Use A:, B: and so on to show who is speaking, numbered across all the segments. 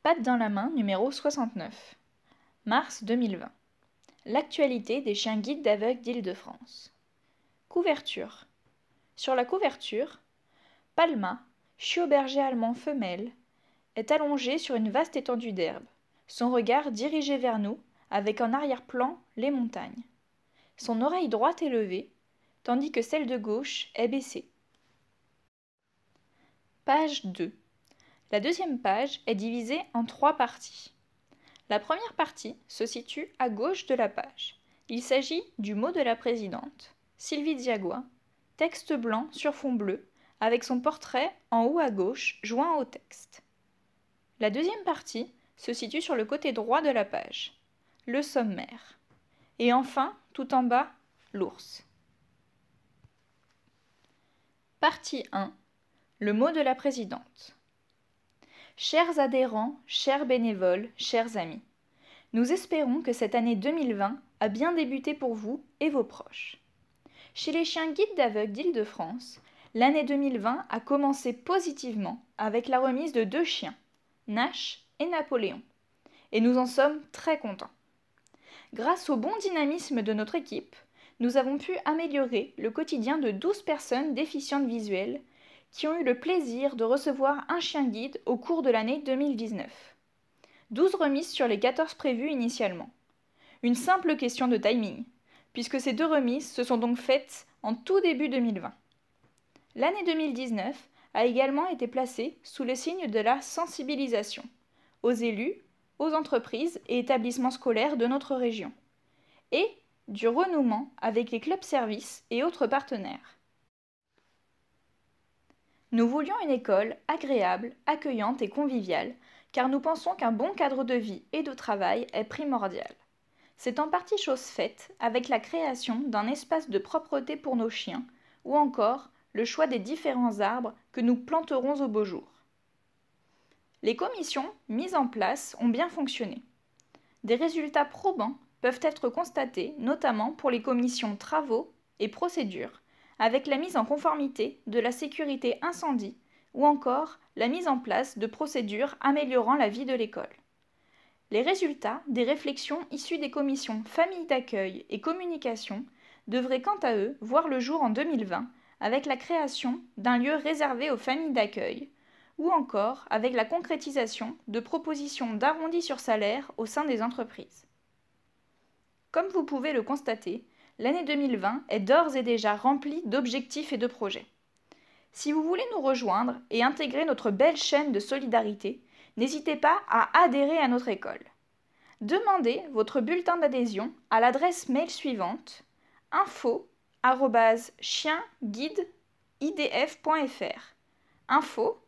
A: Pattes dans la main numéro 69. Mars 2020. L'actualité des chiens guides d'aveugles d'Île-de-France. Couverture. Sur la couverture, Palma, chiot berger allemand femelle, est allongée sur une vaste étendue d'herbe, son regard dirigé vers nous, avec en arrière-plan les montagnes. Son oreille droite est levée, tandis que celle de gauche est baissée. Page 2. La deuxième page est divisée en 3 parties. La première partie se situe à gauche de la page. Il s'agit du mot de la présidente, Sylvie Diagois, texte blanc sur fond bleu, avec son portrait en haut à gauche joint au texte. La deuxième partie se situe sur le côté droit de la page, le sommaire. Et enfin, tout en bas, l'ours. Partie 1. Le mot de la présidente. Chers adhérents, chers bénévoles, chers amis, nous espérons que cette année 2020 a bien débuté pour vous et vos proches. Chez les chiens guides d'aveugles d'Île-de-France, l'année 2020 a commencé positivement avec la remise de 2 chiens, Nash et Napoléon, et nous en sommes très contents. Grâce au bon dynamisme de notre équipe, nous avons pu améliorer le quotidien de 12 personnes déficientes visuelles qui ont eu le plaisir de recevoir un chien guide au cours de l'année 2019. 12 remises sur les 14 prévues initialement. Une simple question de timing, puisque ces 2 remises se sont donc faites en tout début 2020. L'année 2019 a également été placée sous le signe de la sensibilisation aux élus, aux entreprises et établissements scolaires de notre région, et du renouement avec les clubs-services et autres partenaires. Nous voulions une école agréable, accueillante et conviviale, car nous pensons qu'un bon cadre de vie et de travail est primordial. C'est en partie chose faite avec la création d'un espace de propreté pour nos chiens, ou encore le choix des différents arbres que nous planterons au beau jour. Les commissions mises en place ont bien fonctionné. Des résultats probants peuvent être constatés, notamment pour les commissions travaux et procédures, avec la mise en conformité de la sécurité incendie ou encore la mise en place de procédures améliorant la vie de l'école. Les résultats des réflexions issues des commissions famille d'accueil et communication devraient quant à eux voir le jour en 2020 avec la création d'un lieu réservé aux familles d'accueil ou encore avec la concrétisation de propositions d'arrondi sur salaire au sein des entreprises. Comme vous pouvez le constater, l'année 2020 est d'ores et déjà remplie d'objectifs et de projets. Si vous voulez nous rejoindre et intégrer notre belle chaîne de solidarité, n'hésitez pas à adhérer à notre école. Demandez votre bulletin d'adhésion à l'adresse mail suivante info@chienguideidf.fr info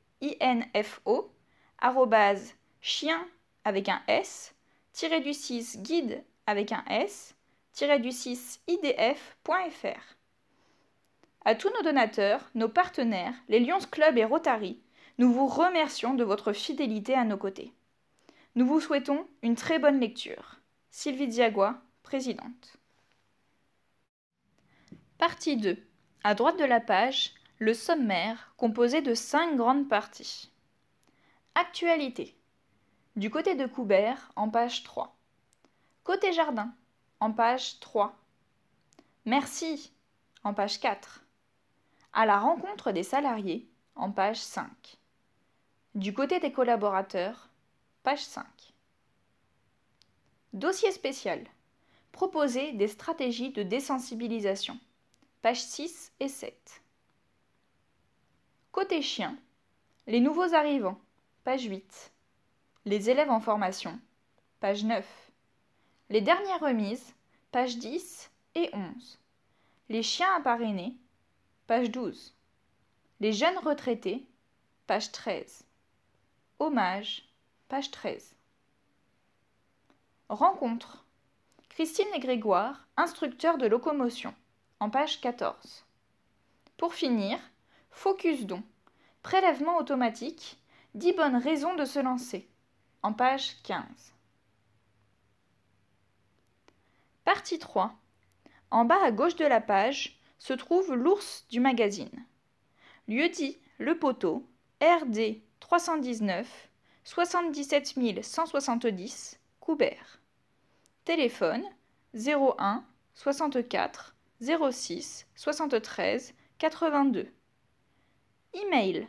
A: @chien avec un s _6 guide avec un s _6 idf.fr. À tous nos donateurs, nos partenaires, les Lions Club et Rotary, nous vous remercions de votre fidélité à nos côtés. Nous vous souhaitons une très bonne lecture. Sylvie Diagois, présidente. Partie 2. À droite de la page, le sommaire composé de 5 grandes parties. Actualité. Du côté de Coubert, en page 3. Côté jardin, en page 3. Merci, en page 4. À la rencontre des salariés, en page 5. Du côté des collaborateurs, page 5. Dossier spécial. Proposer des stratégies de désensibilisation, pages 6 et 7. Côté chien, les nouveaux arrivants, page 8. Les élèves en formation, page 9. Les dernières remises, page 10 et 11. Les chiens à parrainer, page 12. Les jeunes retraités, page 13. Hommage, page 13. Rencontre. Christine et Grégoire, instructeurs de locomotion, en page 14. Pour finir, focus don. Prélèvement automatique, 10 bonnes raisons de se lancer, en page 15. Partie 3. En bas à gauche de la page se trouve l'ours du magazine. Lieu-dit Le Poteau, RD 319, 77 170 Coubert. Téléphone 01 64 06 73 82. Email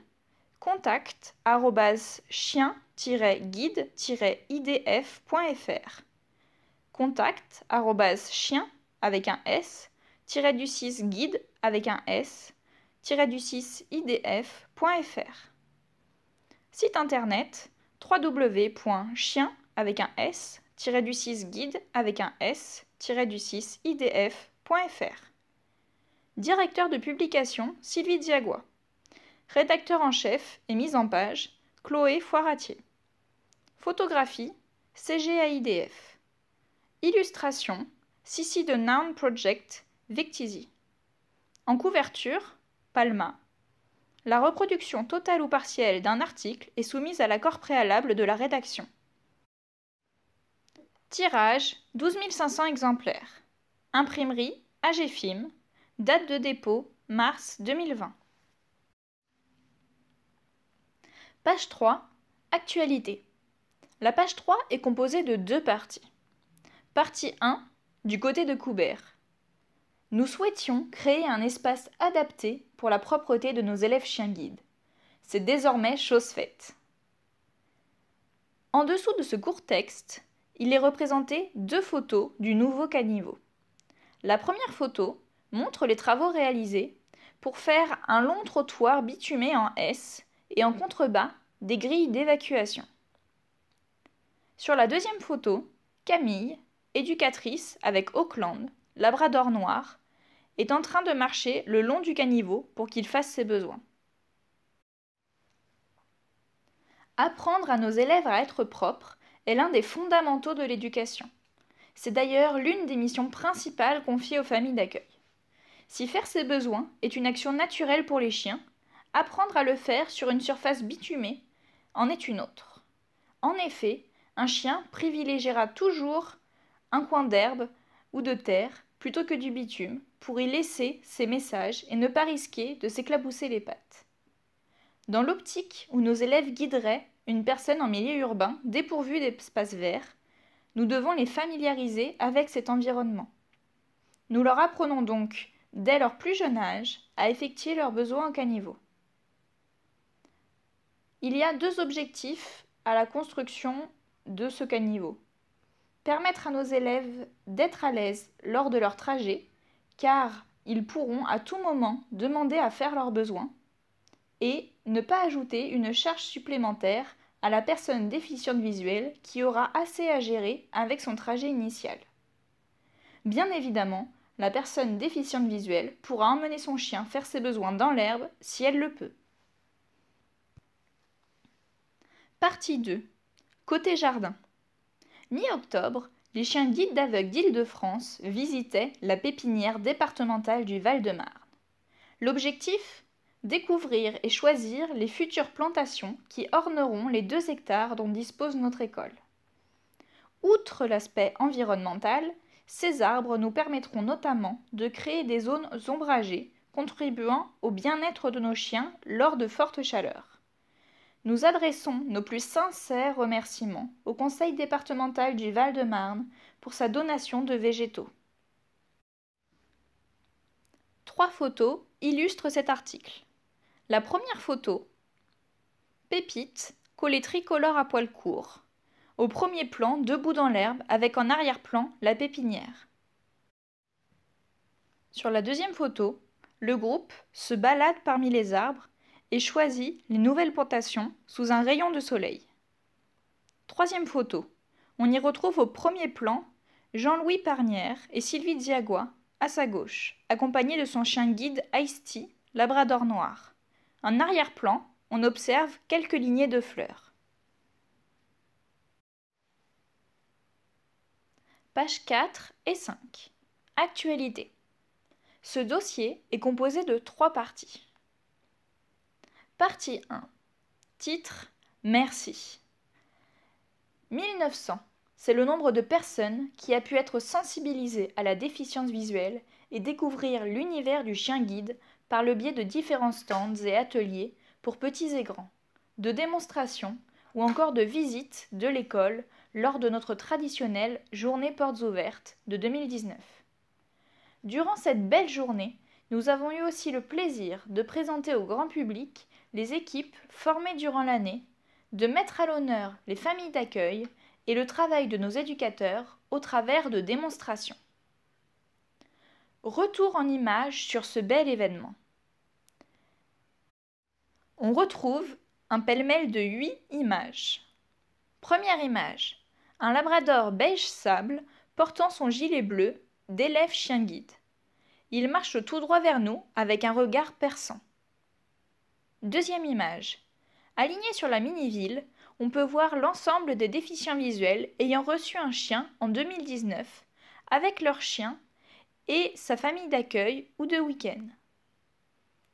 A: contact@chien-guide-idf.fr. Contact@chien avec un s guide avec un s idf.fr. Site internet www.chien avec un s guide avec un s idf.fr. Directeur de publication Sylvie Diagois. Rédacteur en chef et mise en page Chloé Foiratier. Photographie CGAIDF. Illustration Sissi de Noun Project Victizy. En couverture Palma. La reproduction totale ou partielle d'un article est soumise à l'accord préalable de la rédaction. Tirage 12 500 exemplaires. Imprimerie AGFIM. Date de dépôt mars 2020. Page 3. Actualité. La page 3 est composée de deux parties. Partie 1. Du côté de Coubert. Nous souhaitions créer un espace adapté pour la propreté de nos élèves chiens-guides. C'est désormais chose faite. En dessous de ce court texte, il est représenté deux photos du nouveau caniveau. La première photo montre les travaux réalisés pour faire un long trottoir bitumé en S et en contrebas des grilles d'évacuation. Sur la deuxième photo, Camille, éducatrice avec Auckland, labrador noir, est en train de marcher le long du caniveau pour qu'il fasse ses besoins. Apprendre à nos élèves à être propres est l'un des fondamentaux de l'éducation. C'est d'ailleurs l'une des missions principales confiées aux familles d'accueil. Si faire ses besoins est une action naturelle pour les chiens, apprendre à le faire sur une surface bitumée en est une autre. En effet, un chien privilégiera toujours un coin d'herbe ou de terre plutôt que du bitume pour y laisser ses messages et ne pas risquer de s'éclabousser les pattes. Dans l'optique où nos élèves guideraient une personne en milieu urbain dépourvue d'espace vert, nous devons les familiariser avec cet environnement. Nous leur apprenons donc, dès leur plus jeune âge, à effectuer leurs besoins au caniveau. Il y a deux objectifs à la construction de ce caniveau. Permettre à nos élèves d'être à l'aise lors de leur trajet, car ils pourront à tout moment demander à faire leurs besoins, et ne pas ajouter une charge supplémentaire à la personne déficiente visuelle qui aura assez à gérer avec son trajet initial. Bien évidemment, la personne déficiente visuelle pourra emmener son chien faire ses besoins dans l'herbe si elle le peut. Partie 2. Côté jardin. Mi-octobre, les chiens guides d'aveugles d'Île-de-France visitaient la pépinière départementale du Val-de-Marne. L'objectif ? Découvrir et choisir les futures plantations qui orneront les 2 hectares dont dispose notre école. Outre l'aspect environnemental, ces arbres nous permettront notamment de créer des zones ombragées contribuant au bien-être de nos chiens lors de fortes chaleurs. Nous adressons nos plus sincères remerciements au Conseil départemental du Val-de-Marne pour sa donation de végétaux. 3 photos illustrent cet article. La première photo, Pépite, collet tricolore à poils courts. Au premier plan, debout dans l'herbe, avec en arrière-plan la pépinière. Sur la deuxième photo, le groupe se balade parmi les arbres et choisit les nouvelles plantations sous un rayon de soleil. Troisième photo, on y retrouve au premier plan Jean-Louis Parnière et Sylvie Diagois à sa gauche, accompagnés de son chien guide Ice-T, labrador noir. En arrière-plan, on observe quelques lignées de fleurs. Pages 4 et 5. Actualité. Ce dossier est composé de 3 parties. Partie 1. Titre « Merci ». 1900, c'est le nombre de personnes qui a pu être sensibilisées à la déficience visuelle et découvrir l'univers du chien guide par le biais de différents stands et ateliers pour petits et grands, de démonstrations ou encore de visite de l'école lors de notre traditionnelle journée portes ouvertes de 2019. Durant cette belle journée, nous avons eu aussi le plaisir de présenter au grand public les équipes formées durant l'année, de mettre à l'honneur les familles d'accueil et le travail de nos éducateurs au travers de démonstrations. Retour en images sur ce bel événement. On retrouve un pêle-mêle de 8 images. Première image, un labrador beige sable portant son gilet bleu d'élève chien guide. Il marche tout droit vers nous avec un regard perçant. Deuxième image, aligné sur la mini-ville, on peut voir l'ensemble des déficients visuels ayant reçu un chien en 2019 avec leur chien et sa famille d'accueil ou de week-end.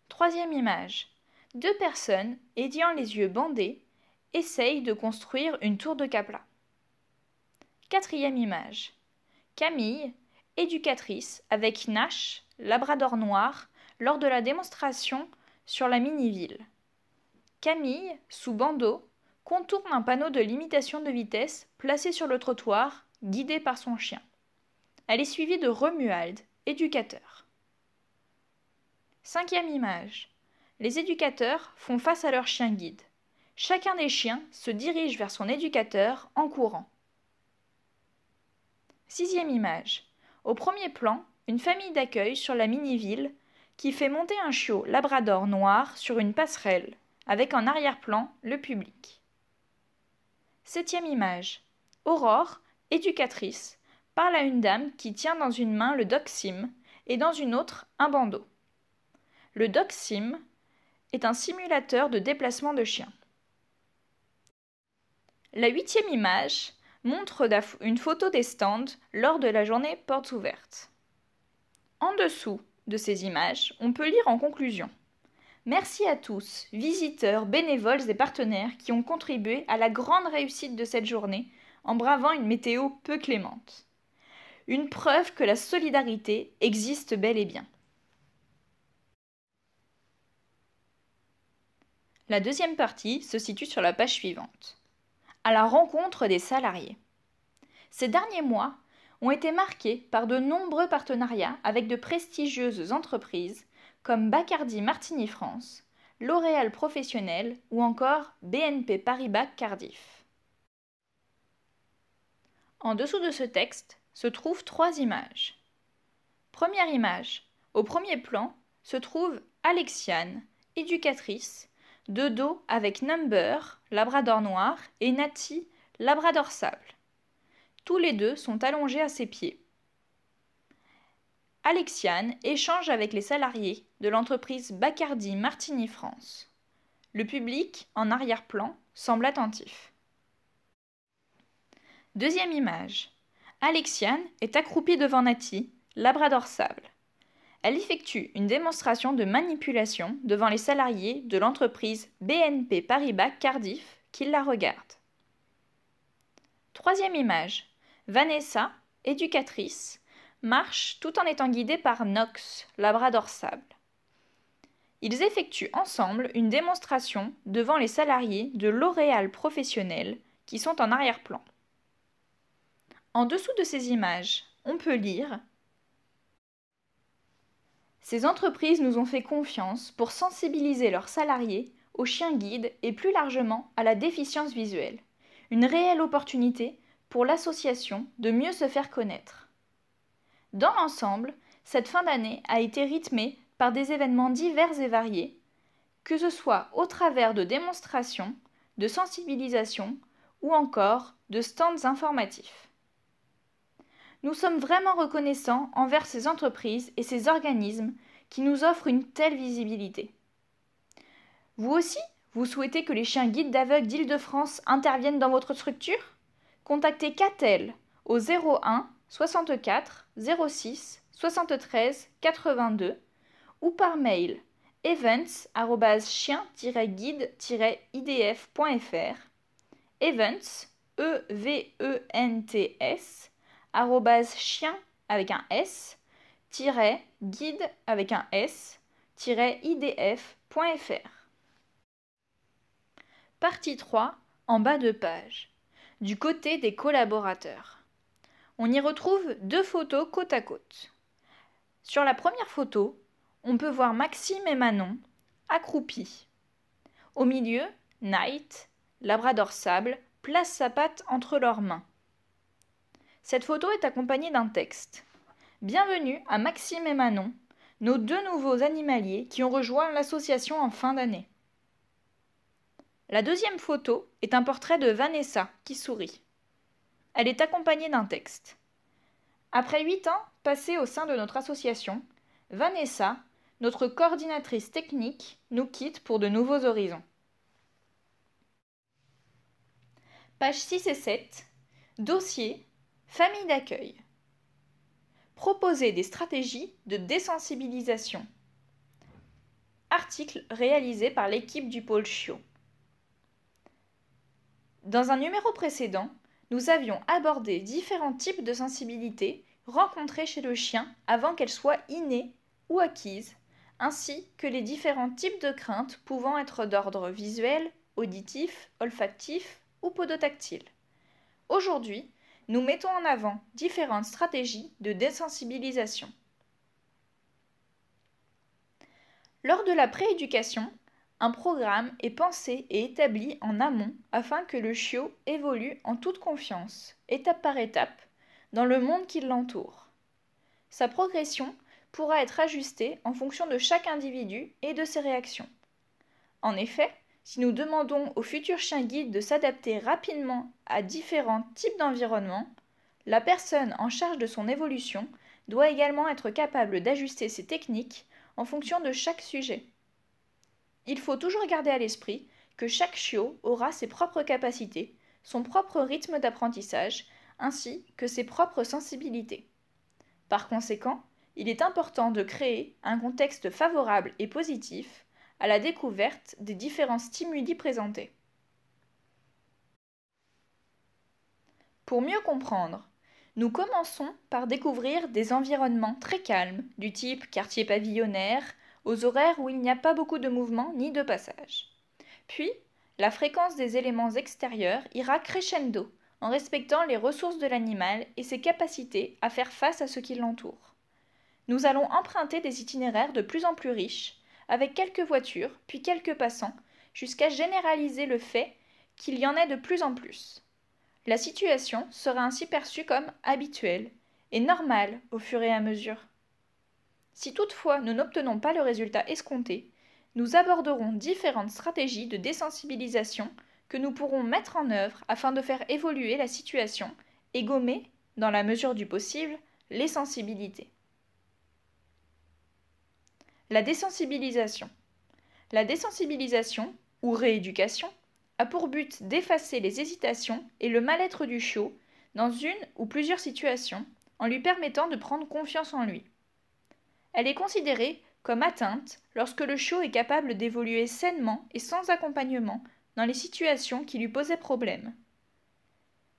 A: Troisième image, 2 personnes ayant les yeux bandés essayent de construire une tour de Kapla. Quatrième image, Camille, éducatrice avec Nash, labrador noir, lors de la démonstration sur la mini-ville. Camille, sous bandeau, contourne un panneau de limitation de vitesse placé sur le trottoir, guidée par son chien. Elle est suivie de Romuald, éducateur. Cinquième image. Les éducateurs font face à leur chien guide. Chacun des chiens se dirige vers son éducateur en courant. Sixième image. Au premier plan, une famille d'accueil sur la mini-ville qui fait monter un chiot labrador noir sur une passerelle, avec en arrière-plan le public. Septième image. Aurore, éducatrice, parle à une dame qui tient dans une main le Doc-Sim et dans une autre un bandeau. Le Doc-Sim est un simulateur de déplacement de chiens. La huitième image montre une photo des stands lors de la journée portes ouvertes. En dessous de ces images, on peut lire en conclusion: merci à tous, visiteurs, bénévoles et partenaires qui ont contribué à la grande réussite de cette journée en bravant une météo peu clémente. Une preuve que la solidarité existe bel et bien. La deuxième partie se situe sur la page suivante. À la rencontre des salariés. Ces derniers mois ont été marqués par de nombreux partenariats avec de prestigieuses entreprises comme Bacardi Martini France, L'Oréal Professionnel ou encore BNP Paribas Cardiff. En dessous de ce texte se trouvent 3 images. Première image. Au premier plan se trouve Alexiane, éducatrice, de dos avec Number, labrador noir, et Nati, labrador sable. Tous les deux sont allongés à ses pieds. Alexiane échange avec les salariés de l'entreprise Bacardi Martini France. Le public, en arrière-plan, semble attentif. Deuxième image. Alexiane est accroupie devant Nati, labrador sable. Elle effectue une démonstration de manipulation devant les salariés de l'entreprise BNP Paribas Cardiff qui la regardent. Troisième image. Vanessa, éducatrice, marche tout en étant guidée par Nox, labrador sable. Ils effectuent ensemble une démonstration devant les salariés de L'Oréal Professionnel qui sont en arrière-plan. En dessous de ces images, on peut lire: ces entreprises nous ont fait confiance pour sensibiliser leurs salariés aux chiens guides et plus largement à la déficience visuelle. Une réelle opportunité pour l'association de mieux se faire connaître. Dans l'ensemble, cette fin d'année a été rythmée par des événements divers et variés, que ce soit au travers de démonstrations, de sensibilisation ou encore de stands informatifs. Nous sommes vraiment reconnaissants envers ces entreprises et ces organismes qui nous offrent une telle visibilité. Vous aussi, vous souhaitez que les chiens guides d'aveugles d'Île-de-France interviennent dans votre structure? Contactez Catel au 01 64 06 73 82 ou par mail events@chien-guide-idf.fr events events @chien avec un s guide avec un s idf.fr. Partie 3. En bas de page, du côté des collaborateurs, on y retrouve deux photos côte à côte. Sur la première photo, on peut voir Maxime et Manon, accroupis. Au milieu, Night, labrador sable, place sa patte entre leurs mains. Cette photo est accompagnée d'un texte. Bienvenue à Maxime et Manon, nos deux nouveaux animaliers qui ont rejoint l'association en fin d'année. La deuxième photo est un portrait de Vanessa qui sourit. Elle est accompagnée d'un texte. Après 8 ans passés au sein de notre association, Vanessa, notre coordinatrice technique, nous quitte pour de nouveaux horizons. Pages 6 et 7. Dossier. Famille d'accueil. Proposer des stratégies de désensibilisation. Article réalisé par l'équipe du pôle Chiot. Dans un numéro précédent, nous avions abordé différents types de sensibilité rencontrées chez le chien avant qu'elles soient innées ou acquises, ainsi que les différents types de craintes pouvant être d'ordre visuel, auditif, olfactif ou podotactile. Aujourd'hui, nous mettons en avant différentes stratégies de désensibilisation. Lors de la prééducation, un programme est pensé et établi en amont afin que le chiot évolue en toute confiance, étape par étape, dans le monde qui l'entoure. Sa progression pourra être ajustée en fonction de chaque individu et de ses réactions. En effet, si nous demandons au futur chien guide de s'adapter rapidement à différents types d'environnements, la personne en charge de son évolution doit également être capable d'ajuster ses techniques en fonction de chaque sujet. Il faut toujours garder à l'esprit que chaque chiot aura ses propres capacités, son propre rythme d'apprentissage, ainsi que ses propres sensibilités. Par conséquent, il est important de créer un contexte favorable et positif à la découverte des différents stimuli présentés. Pour mieux comprendre, nous commençons par découvrir des environnements très calmes, du type quartier pavillonnaire, aux horaires où il n'y a pas beaucoup de mouvement ni de passage. Puis, la fréquence des éléments extérieurs ira crescendo en respectant les ressources de l'animal et ses capacités à faire face à ce qui l'entoure. Nous allons emprunter des itinéraires de plus en plus riches, avec quelques voitures, puis quelques passants, jusqu'à généraliser le fait qu'il y en ait de plus en plus. La situation sera ainsi perçue comme habituelle et normale au fur et à mesure. Si toutefois nous n'obtenons pas le résultat escompté, nous aborderons différentes stratégies de désensibilisation que nous pourrons mettre en œuvre afin de faire évoluer la situation et gommer, dans la mesure du possible, les sensibilités. La désensibilisation. La désensibilisation, ou rééducation, a pour but d'effacer les hésitations et le mal-être du chiot dans une ou plusieurs situations en lui permettant de prendre confiance en lui. Elle est considérée comme atteinte lorsque le chiot est capable d'évoluer sainement et sans accompagnement dans les situations qui lui posaient problème.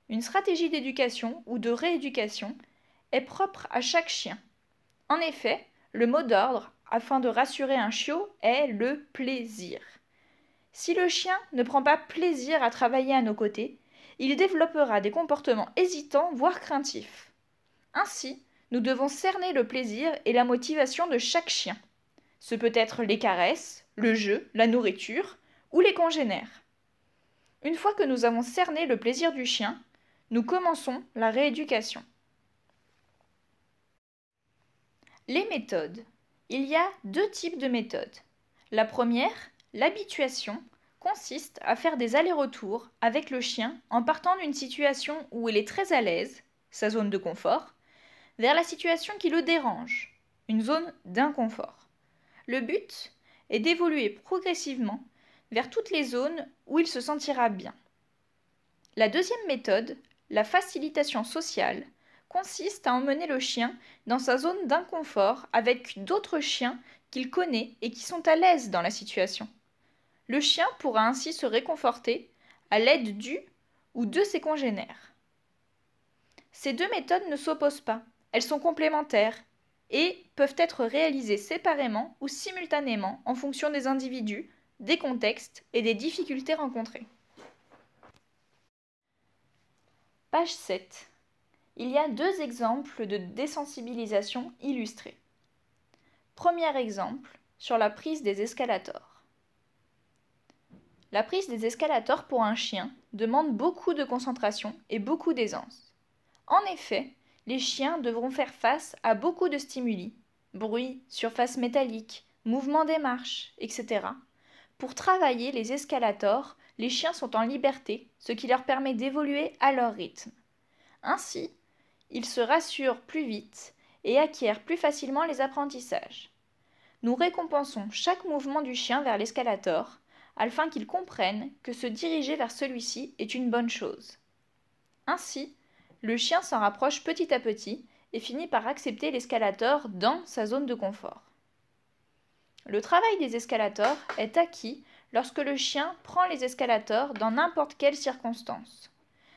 A: Une stratégie d'éducation ou de rééducation est propre à chaque chien. En effet, le mot d'ordre, afin de rassurer un chiot, est le plaisir. Si le chien ne prend pas plaisir à travailler à nos côtés, il développera des comportements hésitants, voire craintifs. Ainsi, nous devons cerner le plaisir et la motivation de chaque chien. Ce peut être les caresses, le jeu, la nourriture ou les congénères. Une fois que nous avons cerné le plaisir du chien, nous commençons la rééducation. Les méthodes. Il y a deux types de méthodes. La première, l'habituation, consiste à faire des allers-retours avec le chien en partant d'une situation où il est très à l'aise, sa zone de confort, vers la situation qui le dérange, une zone d'inconfort. Le but est d'évoluer progressivement vers toutes les zones où il se sentira bien. La deuxième méthode, la facilitation sociale, consiste à emmener le chien dans sa zone d'inconfort avec d'autres chiens qu'il connaît et qui sont à l'aise dans la situation. Le chien pourra ainsi se réconforter à l'aide du ou de ses congénères. Ces deux méthodes ne s'opposent pas, elles sont complémentaires et peuvent être réalisées séparément ou simultanément en fonction des individus, des contextes et des difficultés rencontrées. Page 7. Il y a deux exemples de désensibilisation illustrés. Premier exemple, sur la prise des escalators. La prise des escalators pour un chien demande beaucoup de concentration et beaucoup d'aisance. En effet, les chiens devront faire face à beaucoup de stimuli, bruit, surface métallique, mouvement des marches, etc. Pour travailler les escalators, les chiens sont en liberté, ce qui leur permet d'évoluer à leur rythme. Ainsi, ils se rassurent plus vite et acquièrent plus facilement les apprentissages. Nous récompensons chaque mouvement du chien vers l'escalator, afin qu'il comprenne que se diriger vers celui-ci est une bonne chose. Ainsi, le chien s'en rapproche petit à petit et finit par accepter l'escalator dans sa zone de confort. Le travail des escalators est acquis lorsque le chien prend les escalators dans n'importe quelle circonstance.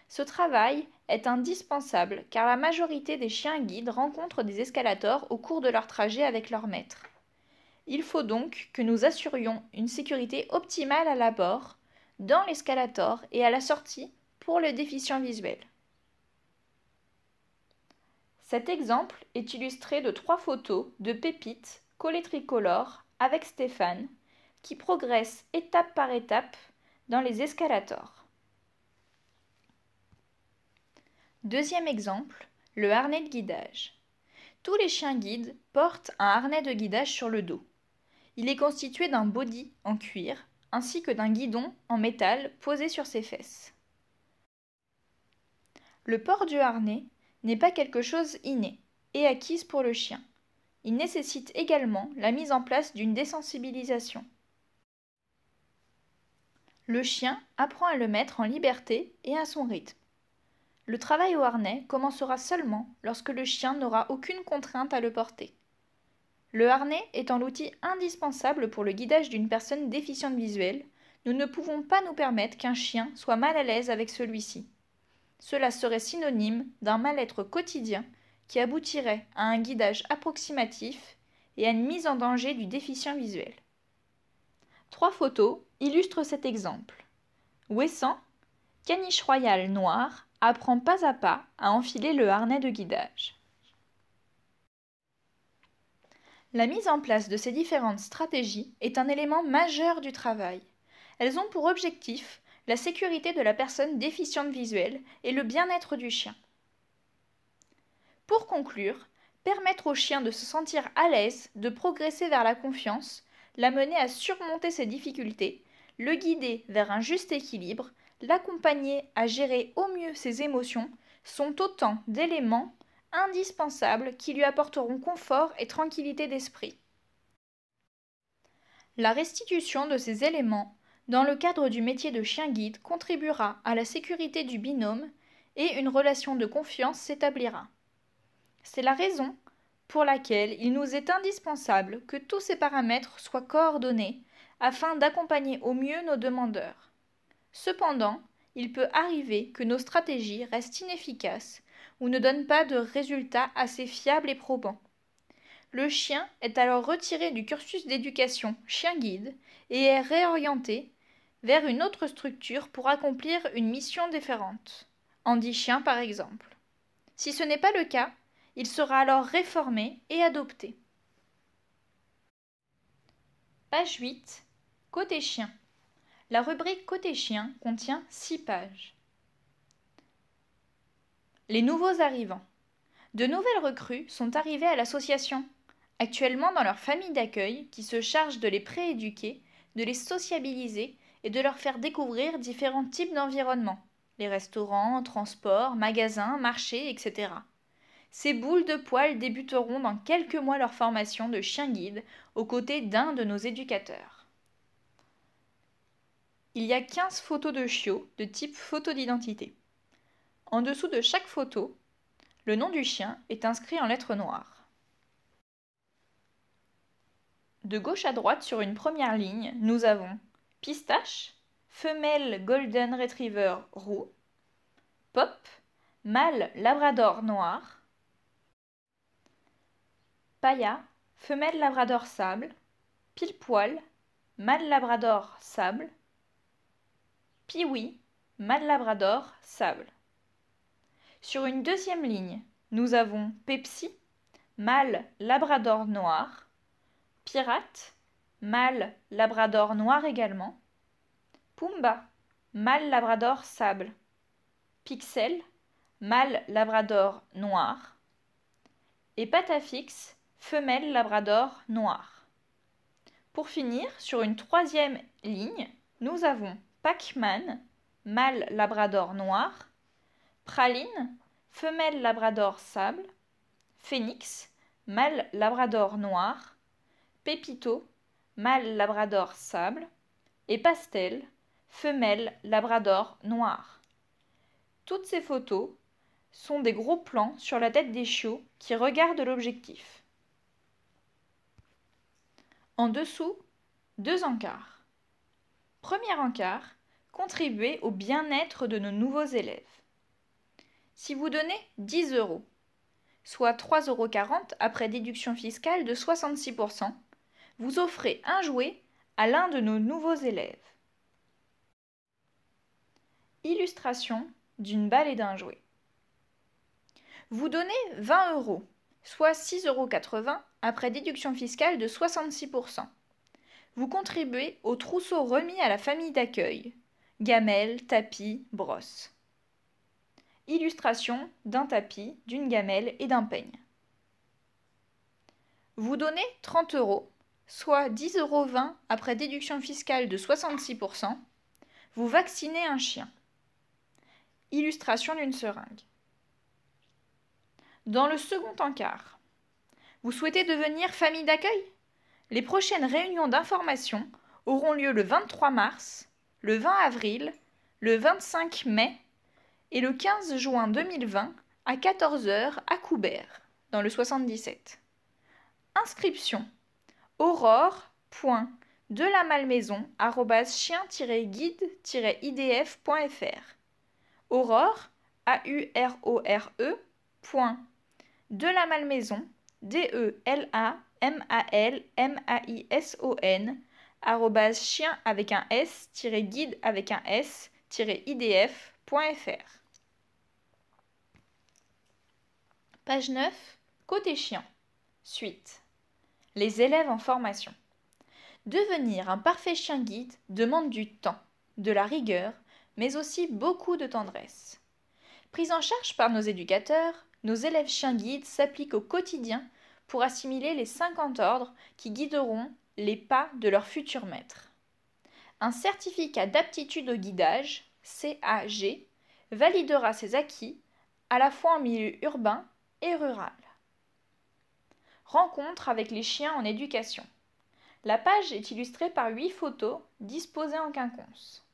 A: Ce travail est indispensable car la majorité des chiens guides rencontrent des escalators au cours de leur trajet avec leur maître. Il faut donc que nous assurions une sécurité optimale à l'abord, dans l'escalator et à la sortie pour le déficient visuel. Cet exemple est illustré de 3 photos de Pépite, collées tricolore, avec Stéphane, qui progresse étape par étape dans les escalators. Deuxième exemple, le harnais de guidage. Tous les chiens guides portent un harnais de guidage sur le dos. Il est constitué d'un body en cuir ainsi que d'un guidon en métal posé sur ses fesses. Le port du harnais n'est pas quelque chose inné et acquise pour le chien. Il nécessite également la mise en place d'une désensibilisation. Le chien apprend à le mettre en liberté et à son rythme. Le travail au harnais commencera seulement lorsque le chien n'aura aucune contrainte à le porter. Le harnais étant l'outil indispensable pour le guidage d'une personne déficiente visuelle, nous ne pouvons pas nous permettre qu'un chien soit mal à l'aise avec celui-ci. Cela serait synonyme d'un mal-être quotidien qui aboutirait à un guidage approximatif et à une mise en danger du déficient visuel. 3 photos illustrent cet exemple. Ouessant, caniche royale noire, apprend pas à pas à enfiler le harnais de guidage. La mise en place de ces différentes stratégies est un élément majeur du travail. Elles ont pour objectif la sécurité de la personne déficiente visuelle et le bien-être du chien. Pour conclure, permettre au chien de se sentir à l'aise, de progresser vers la confiance, l'amener à surmonter ses difficultés, le guider vers un juste équilibre, l'accompagner à gérer au mieux ses émotions sont autant d'éléments indispensables qui lui apporteront confort et tranquillité d'esprit. La restitution de ces éléments dans le cadre du métier de chien guide contribuera à la sécurité du binôme et une relation de confiance s'établira. C'est la raison pour laquelle il nous est indispensable que tous ces paramètres soient coordonnés afin d'accompagner au mieux nos demandeurs. Cependant, il peut arriver que nos stratégies restent inefficaces ou ne donnent pas de résultats assez fiables et probants. Le chien est alors retiré du cursus d'éducation chien-guide et est réorienté vers une autre structure pour accomplir une mission différente, handi-chien par exemple. Si ce n'est pas le cas, il sera alors réformé et adopté. Page 8. Côté chien. La rubrique Côté chien contient 6 pages. Les nouveaux arrivants. De nouvelles recrues sont arrivées à l'association, actuellement dans leur famille d'accueil qui se charge de les prééduquer, de les sociabiliser et de leur faire découvrir différents types d'environnements, les restaurants, transports, magasins, marchés, etc. Ces boules de poils débuteront dans quelques mois leur formation de chien guide aux côtés d'un de nos éducateurs. Il y a 15 photos de chiots de type photo d'identité. En dessous de chaque photo, le nom du chien est inscrit en lettres noires. De gauche à droite sur une première ligne, nous avons Pistache, femelle Golden Retriever roux, Pop, mâle Labrador noir, Paya, femelle Labrador sable, Pile-poil, mâle Labrador sable, Pee-wee, mâle Labrador sable. Sur une deuxième ligne, nous avons Pepsi, mâle labrador noir, Pirate, mâle labrador noir également, Pumba, mâle labrador sable, Pixel, mâle labrador noir, et Patafix, femelle labrador noire. Pour finir, sur une troisième ligne, nous avons Pac-Man, mâle labrador noir, Praline, femelle labrador sable, Phoenix, mâle labrador noir, Pépito, mâle labrador sable, et Pastel, femelle labrador noire. Toutes ces photos sont des gros plans sur la tête des chiots qui regardent l'objectif. En dessous, 2 encarts. Premier encart, contribuer au bien-être de nos nouveaux élèves. Si vous donnez 10 €, soit 3,40 € après déduction fiscale de 66%, vous offrez un jouet à l'un de nos nouveaux élèves. Illustration d'une balle et d'un jouet. Vous donnez 20 €, soit 6,80 € après déduction fiscale de 66%. Vous contribuez au trousseau remis à la famille d'accueil, gamelle, tapis, brosse. Illustration d'un tapis, d'une gamelle et d'un peigne. Vous donnez 30 €, soit 10,20 € après déduction fiscale de 66%. Vous vaccinez un chien. Illustration d'une seringue. Dans le second encart, vous souhaitez devenir famille d'accueil ? Les prochaines réunions d'information auront lieu le 23 mars, le 20 avril, le 25 mai et le 15 juin 2020 à 14 h à Coubert, dans le 77. Inscription aurore.delamalmaison@chien-guide-idf.fr Aurore, AURORE.delamalmaison, DELAMALMAISON, @chien avec un s-guide avec un s-idf.fr. Page 9, côté chien. Suite. Les élèves en formation. Devenir un parfait chien guide demande du temps, de la rigueur, mais aussi beaucoup de tendresse. Pris en charge par nos éducateurs, nos élèves chiens guides s'appliquent au quotidien pour assimiler les 50 ordres qui guideront les pas de leur futur maître. Un certificat d'aptitude au guidage, CAG, validera ces acquis à la fois en milieu urbain et rural. Rencontre avec les chiens en éducation. La page est illustrée par 8 photos disposées en quinconce.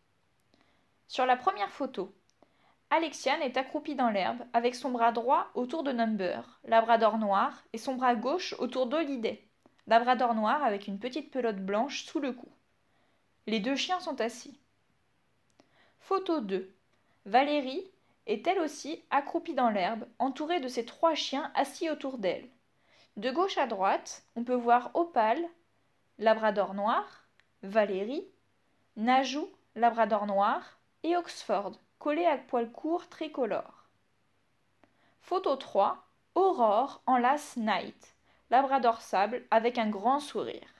A: Sur la première photo, Alexiane est accroupie dans l'herbe avec son bras droit autour de Number, labrador noir, et son bras gauche autour d'Holiday, labrador noir avec une petite pelote blanche sous le cou. Les deux chiens sont assis. Photo 2. Valérie est elle aussi accroupie dans l'herbe, entourée de ses 3 chiens assis autour d'elle. De gauche à droite, on peut voir Opal, labrador noir, Valérie, Najou, labrador noir, et Oxford, collé à poils courts tricolores. Photo 3. Aurore enlace Night, labrador sable avec un grand sourire.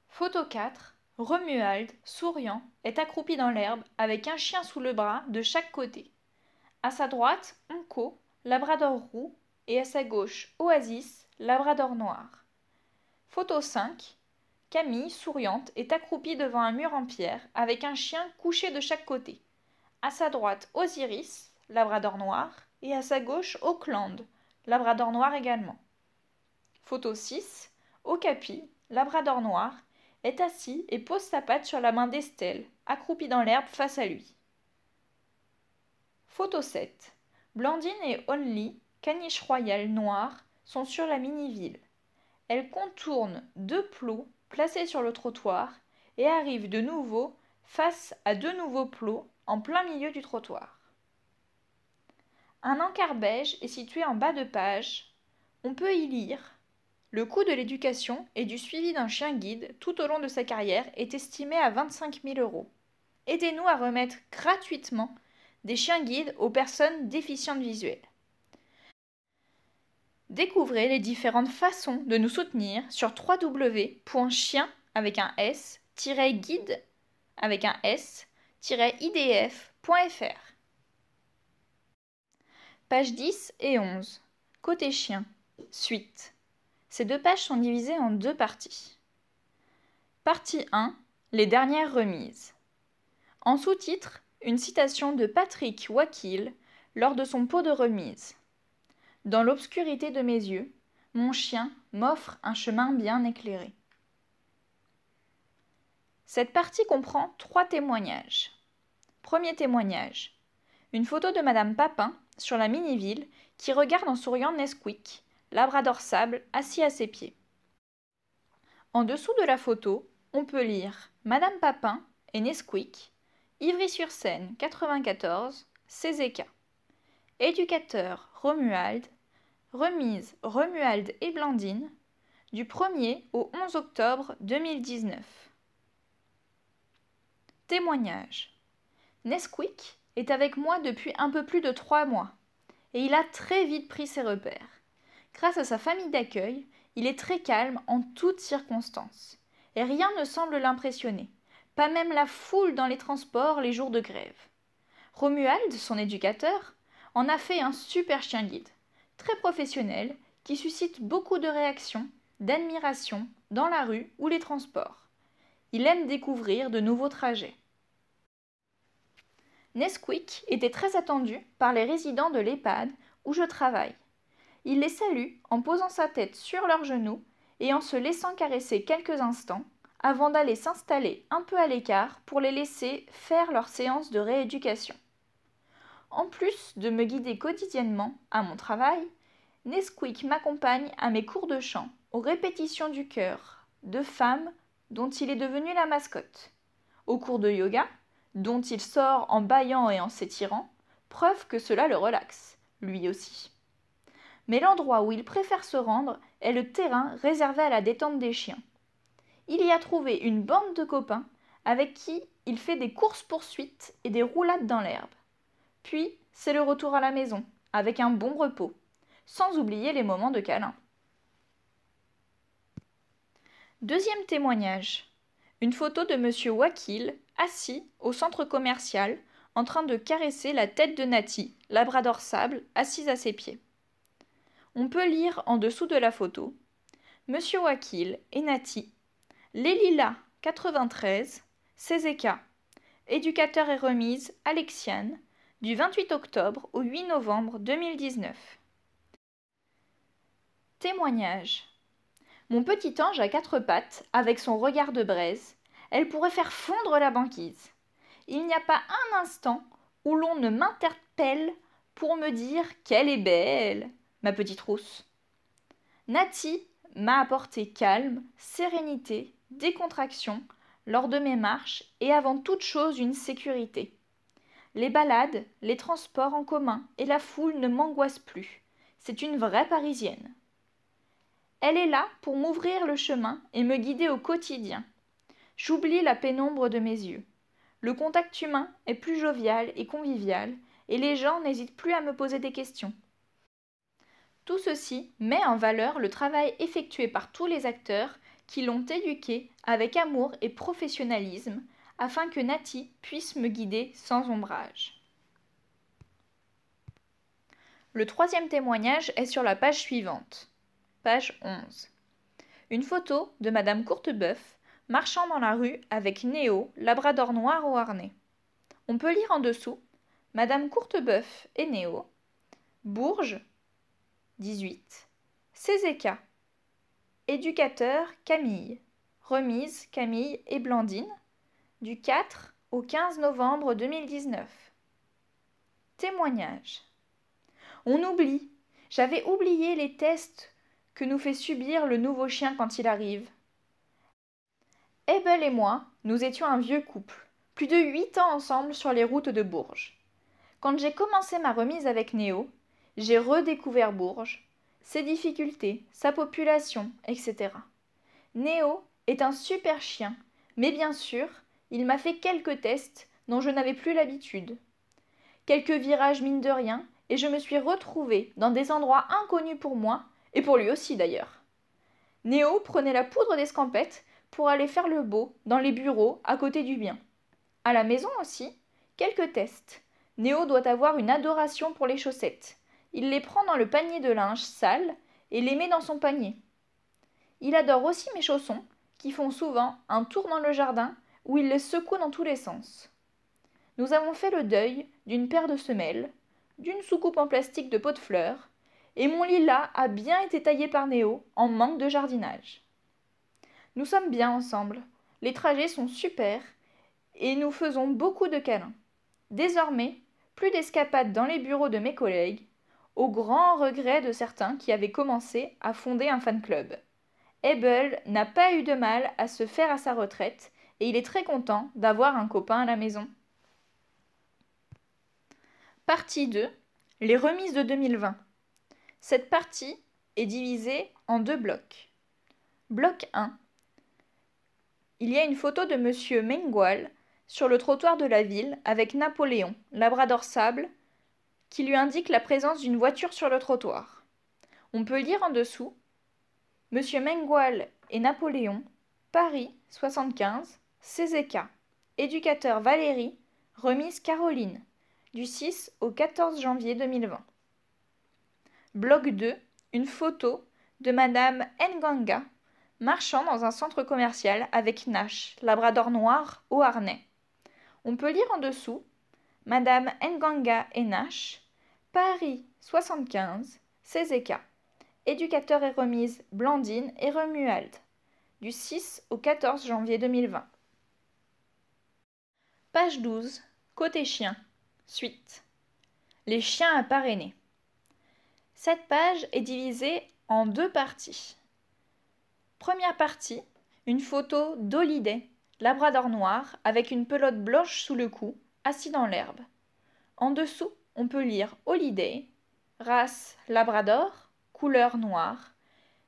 A: Photo 4. Romuald, souriant, est accroupi dans l'herbe avec un chien sous le bras de chaque côté. À sa droite, Onco, labrador roux, et à sa gauche, Oasis, labrador noir. Photo 5. Camille, souriante, est accroupie devant un mur en pierre avec un chien couché de chaque côté. À sa droite, Osiris, labrador noir, et à sa gauche, Auckland, labrador noir également. Photo 6. Okapi, labrador noir, est assis et pose sa patte sur la main d'Estelle, accroupie dans l'herbe face à lui. Photo 7. Blandine et Only, caniche royale noire, sont sur la mini-ville. Elles contournent 2 plots placés sur le trottoir et arrivent de nouveau face à 2 nouveaux plots en plein milieu du trottoir. Un encart beige est situé en bas de page. On peut y lire « Le coût de l'éducation et du suivi d'un chien guide tout au long de sa carrière est estimé à 25 000 €. Aidez-nous à remettre gratuitement des chiens guides aux personnes déficientes visuelles. Découvrez les différentes façons de nous soutenir sur www.chien avec un s-guide avec un s-idf.fr. Pages 10 et 11. Côté chien. Suite. Ces deux pages sont divisées en deux parties. Partie 1. Les dernières remises. En sous-titre, une citation de Patrick Wakil lors de son pot de remise. Dans l'obscurité de mes yeux, mon chien m'offre un chemin bien éclairé. Cette partie comprend 3 témoignages. Premier témoignage. Une photo de Madame Papin sur la mini-ville qui regarde en souriant Nesquik, labrador sable assis à ses pieds. En dessous de la photo, on peut lire Madame Papin et Nesquik, Ivry-sur-Seine 94, CZK. Éducateur Romuald, remise Romuald et Blandine, du 1er au 11 octobre 2019. Témoignage. Nesquik est avec moi depuis un peu plus de 3 mois et il a très vite pris ses repères. Grâce à sa famille d'accueil, il est très calme en toutes circonstances et rien ne semble l'impressionner, pas même la foule dans les transports les jours de grève. Romuald, son éducateur, en a fait un super chien guide, très professionnel, qui suscite beaucoup de réactions, d'admiration dans la rue ou les transports. Il aime découvrir de nouveaux trajets. Nesquik était très attendu par les résidents de l'EHPAD où je travaille. Il les salue en posant sa tête sur leurs genoux et en se laissant caresser quelques instants avant d'aller s'installer un peu à l'écart pour les laisser faire leur séance de rééducation. En plus de me guider quotidiennement à mon travail, Nesquik m'accompagne à mes cours de chant, aux répétitions du chœur, de femmes dont il est devenu la mascotte, aux cours de yoga, dont il sort en bâillant et en s'étirant, preuve que cela le relaxe, lui aussi. Mais l'endroit où il préfère se rendre est le terrain réservé à la détente des chiens. Il y a trouvé une bande de copains avec qui il fait des courses-poursuites et des roulades dans l'herbe. Puis, c'est le retour à la maison, avec un bon repos, sans oublier les moments de câlin. Deuxième témoignage. Une photo de Monsieur Wakil, assis au centre commercial, en train de caresser la tête de Nati, labrador sable, assise à ses pieds. On peut lire en dessous de la photo Monsieur Wakil et Nati, les Lilas 93, CZK, éducateur et remise Alexiane, du 28 octobre au 8 novembre 2019. Témoignage. Mon petit ange à 4 pattes, avec son regard de braise, elle pourrait faire fondre la banquise. Il n'y a pas un instant où l'on ne m'interpelle pour me dire qu'elle est belle, ma petite rousse. Nati m'a apporté calme, sérénité, décontraction lors de mes marches et avant toute chose une sécurité. Les balades, les transports en commun et la foule ne m'angoissent plus. C'est une vraie Parisienne. Elle est là pour m'ouvrir le chemin et me guider au quotidien. J'oublie la pénombre de mes yeux. Le contact humain est plus jovial et convivial et les gens n'hésitent plus à me poser des questions. Tout ceci met en valeur le travail effectué par tous les acteurs qui l'ont éduquée avec amour et professionnalisme afin que Nati puisse me guider sans ombrage. Le troisième témoignage est sur la page suivante. Page 11. Une photo de Madame Courtebeuf marchant dans la rue avec Néo, labrador noir au harnais. On peut lire en dessous Madame Courtebeuf et Néo, Bourges, 18, CZK, éducateur Camille, remise Camille et Blandine, du 4 au 15 novembre 2019. Témoignage. On oublie, j'avais oublié les tests que nous fait subir le nouveau chien quand il arrive. Abel et moi, nous étions un vieux couple, plus de 8 ans ensemble sur les routes de Bourges. Quand j'ai commencé ma remise avec Néo, j'ai redécouvert Bourges, ses difficultés, sa population, etc. Néo est un super chien, mais bien sûr, il m'a fait quelques tests dont je n'avais plus l'habitude. quelques virages mine de rien, et je me suis retrouvée dans des endroits inconnus pour moi, et pour lui aussi d'ailleurs. Néo prenait la poudre d'escampette pour aller faire le beau dans les bureaux à côté du bien. À la maison aussi, quelques tests. Néo doit avoir une adoration pour les chaussettes. Il les prend dans le panier de linge sale et les met dans son panier. Il adore aussi mes chaussons, qui font souvent un tour dans le jardin où il les secoue dans tous les sens. Nous avons fait le deuil d'une paire de semelles, d'une soucoupe en plastique de pot de fleurs, et mon lilas a bien été taillé par Néo en manque de jardinage. Nous sommes bien ensemble, les trajets sont super, et nous faisons beaucoup de câlins. Désormais, plus d'escapades dans les bureaux de mes collègues, au grand regret de certains qui avaient commencé à fonder un fan club. Abel n'a pas eu de mal à se faire à sa retraite et il est très content d'avoir un copain à la maison. Partie 2. Les remises de 2020. Cette partie est divisée en 2 blocs. Bloc 1. Il y a une photo de Monsieur Mengual sur le trottoir de la ville avec Napoléon, labrador sable, qui lui indique la présence d'une voiture sur le trottoir. On peut lire en dessous Monsieur Mengual et Napoléon, Paris 75, CZK, éducateur Valérie, remise Caroline, du 6 au 14 janvier 2020. Bloc 2, une photo de Madame Nganga, marchant dans un centre commercial avec Nash, labrador noir, au harnais. On peut lire en dessous Madame Nganga et Nash, Paris 75, CZK. Éducateur et remise Blandine et Romuald, du 6 au 14 janvier 2020. Page 12, côté chien, suite. Les chiens à parrainer. Cette page est divisée en 2 parties. Première partie, une photo d'Holiday, labrador noir, avec une pelote blanche sous le cou, assis dans l'herbe. En dessous, on peut lire Holiday, race labrador, couleur noire,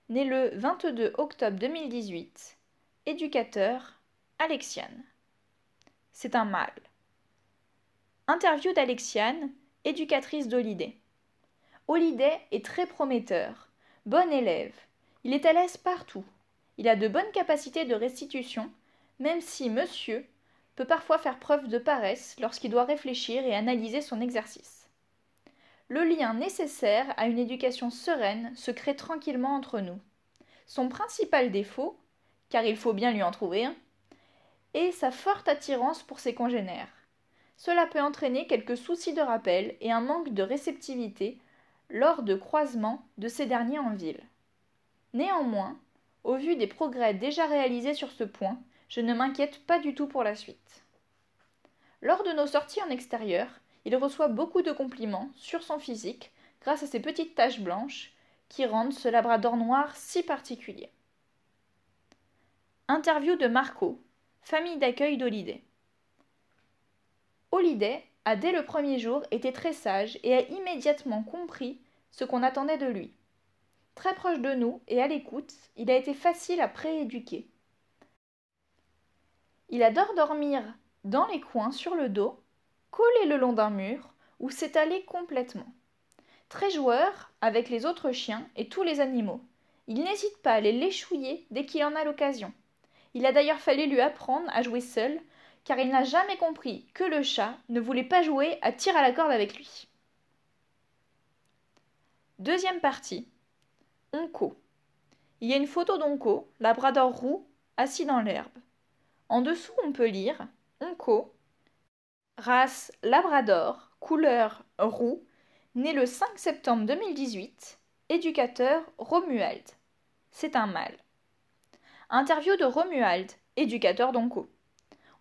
A: né le 22 octobre 2018, éducateur, Alexiane. C'est un mâle. Interview d'Alexiane, éducatrice d'Holiday. Holiday est très prometteur, bon élève, il est à l'aise partout, il a de bonnes capacités de restitution, même si monsieur peut parfois faire preuve de paresse lorsqu'il doit réfléchir et analyser son exercice. Le lien nécessaire à une éducation sereine se crée tranquillement entre nous. Son principal défaut, car il faut bien lui en trouver un, est sa forte attirance pour ses congénères. Cela peut entraîner quelques soucis de rappel et un manque de réceptivité lors de croisements de ces derniers en ville. Néanmoins, au vu des progrès déjà réalisés sur ce point, je ne m'inquiète pas du tout pour la suite. Lors de nos sorties en extérieur, il reçoit beaucoup de compliments sur son physique grâce à ses petites taches blanches qui rendent ce labrador noir si particulier. Interview de Marco, famille d'accueil d'Holiday. Holiday a dès le premier jour été très sage et a immédiatement compris ce qu'on attendait de lui. Très proche de nous et à l'écoute, il a été facile à prééduquer. Il adore dormir dans les coins sur le dos, collé le long d'un mur ou s'étaler complètement. Très joueur avec les autres chiens et tous les animaux. Il n'hésite pas à les léchouiller dès qu'il en a l'occasion. Il a d'ailleurs fallu lui apprendre à jouer seul, car il n'a jamais compris que le chat ne voulait pas jouer à tir à la corde avec lui. Deuxième partie. Onco. Il y a une photo d'Onco, labrador roux, assis dans l'herbe. En dessous, on peut lire Onco, race labrador, couleur roux, né le 5 septembre 2018, éducateur Romuald. C'est un mâle. Interview de Romuald, éducateur d'Onco.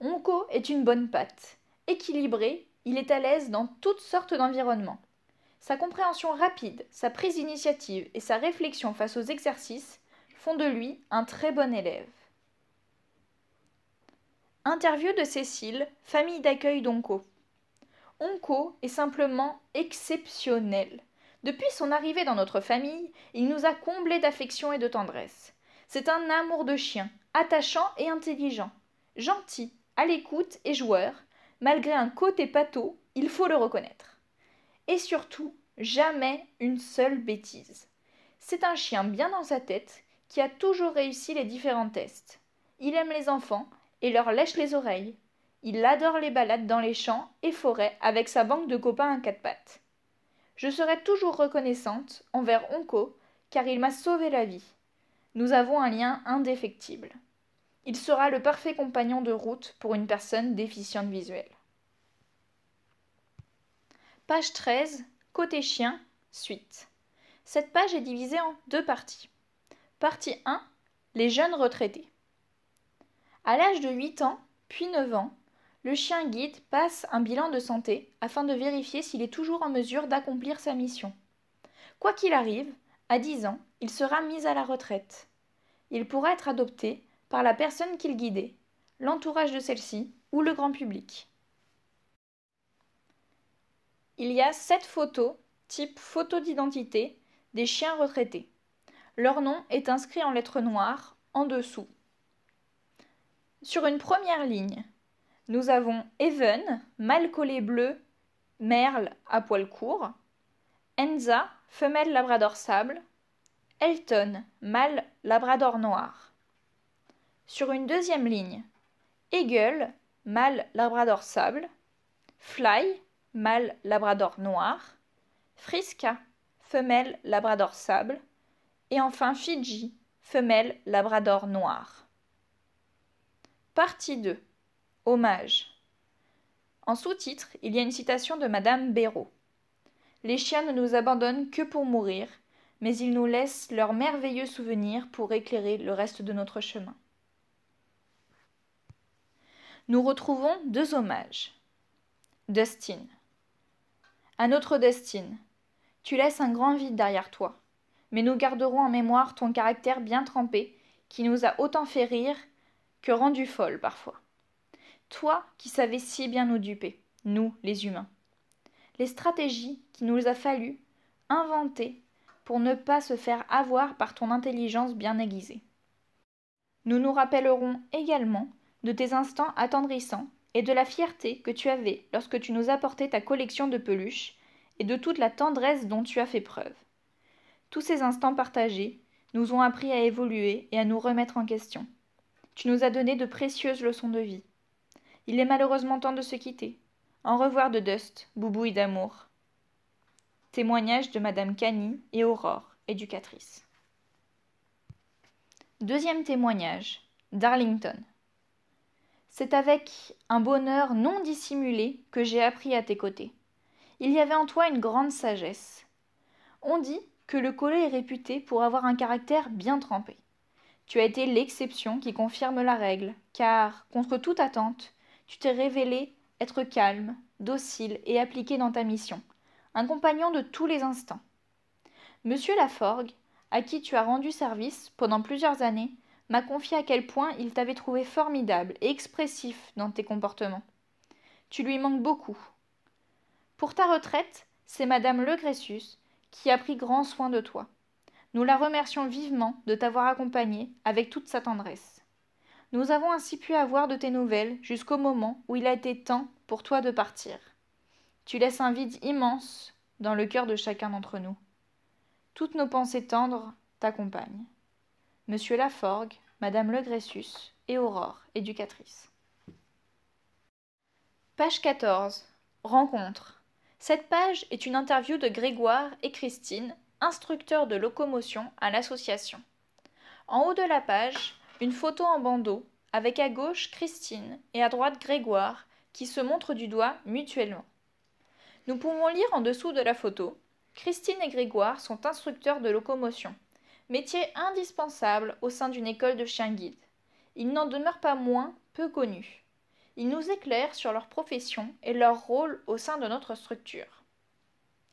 A: Onco est une bonne patte. Équilibré, il est à l'aise dans toutes sortes d'environnements. Sa compréhension rapide, sa prise d'initiative et sa réflexion face aux exercices font de lui un très bon élève. Interview de Cécile, famille d'accueil d'Onco. Onco est simplement exceptionnel. Depuis son arrivée dans notre famille, il nous a comblés d'affection et de tendresse. C'est un amour de chien, attachant et intelligent, gentil, à l'écoute et joueur. Malgré un côté pâteau, il faut le reconnaître. Et surtout, jamais une seule bêtise. C'est un chien bien dans sa tête qui a toujours réussi les différents tests. Il aime les enfants et leur lèche les oreilles. Il adore les balades dans les champs et forêts avec sa banque de copains à quatre pattes. Je serai toujours reconnaissante envers Onko car il m'a sauvé la vie. Nous avons un lien indéfectible. Il sera le parfait compagnon de route pour une personne déficiente visuelle. Page 13, côté chien, suite. Cette page est divisée en deux parties. Partie 1, les jeunes retraités. À l'âge de 8 ans, puis 9 ans, le chien guide passe un bilan de santé afin de vérifier s'il est toujours en mesure d'accomplir sa mission. Quoi qu'il arrive, à 10 ans, il sera mis à la retraite. Il pourra être adopté par la personne qu'il guidait, l'entourage de celle-ci ou le grand public. Il y a 7 photos, type photo d'identité, des chiens retraités. Leur nom est inscrit en lettres noires en dessous. Sur une première ligne, nous avons Even, mâle collet bleu, merle à poil court, Enza, femelle labrador sable, Elton, mâle labrador noir. Sur une deuxième ligne, Eagle, mâle labrador sable, Fly, mâle labrador noir, Friska, femelle labrador sable, et enfin Fidji, femelle labrador noir. Partie 2. Hommage. En sous-titre, il y a une citation de Madame Béraud. Les chiens ne nous abandonnent que pour mourir, mais ils nous laissent leurs merveilleux souvenirs pour éclairer le reste de notre chemin. Nous retrouvons 2 hommages. Dustin. À notre Dustin, tu laisses un grand vide derrière toi, mais nous garderons en mémoire ton caractère bien trempé qui nous a autant fait rire que rendu folle parfois. Toi qui savais si bien nous duper, nous les humains. Les stratégies qu'il nous a fallu inventer pour ne pas se faire avoir par ton intelligence bien aiguisée. Nous nous rappellerons également de tes instants attendrissants et de la fierté que tu avais lorsque tu nous apportais ta collection de peluches et de toute la tendresse dont tu as fait preuve. Tous ces instants partagés nous ont appris à évoluer et à nous remettre en question. Tu nous as donné de précieuses leçons de vie. Il est malheureusement temps de se quitter. Au revoir de Dust, boubouille d'amour. Témoignage de Madame Cany et Aurore, éducatrice. Deuxième témoignage, Darlington. C'est avec un bonheur non dissimulé que j'ai appris à tes côtés. Il y avait en toi une grande sagesse. On dit que le collet est réputé pour avoir un caractère bien trempé. Tu as été l'exception qui confirme la règle, car, contre toute attente, tu t'es révélé être calme, docile et appliqué dans ta mission, un compagnon de tous les instants. Monsieur Laforgue, à qui tu as rendu service pendant plusieurs années, m'a confié à quel point il t'avait trouvé formidable et expressif dans tes comportements. Tu lui manques beaucoup. Pour ta retraite, c'est Madame Legressus qui a pris grand soin de toi. Nous la remercions vivement de t'avoir accompagné avec toute sa tendresse. Nous avons ainsi pu avoir de tes nouvelles jusqu'au moment où il a été temps pour toi de partir. Tu laisses un vide immense dans le cœur de chacun d'entre nous. Toutes nos pensées tendres t'accompagnent. Monsieur Laforgue, Madame Legressus et Aurore, éducatrice. Page 14. Rencontre. Cette page est une interview de Grégoire et Christine, instructeurs de locomotion à l'association. En haut de la page, une photo en bandeau, avec à gauche Christine et à droite Grégoire, qui se montrent du doigt mutuellement. Nous pouvons lire en dessous de la photo « Christine et Grégoire sont instructeurs de locomotion, métier indispensable au sein d'une école de chiens guides. Ils n'en demeurent pas moins peu connus. Ils nous éclairent sur leur profession et leur rôle au sein de notre structure. »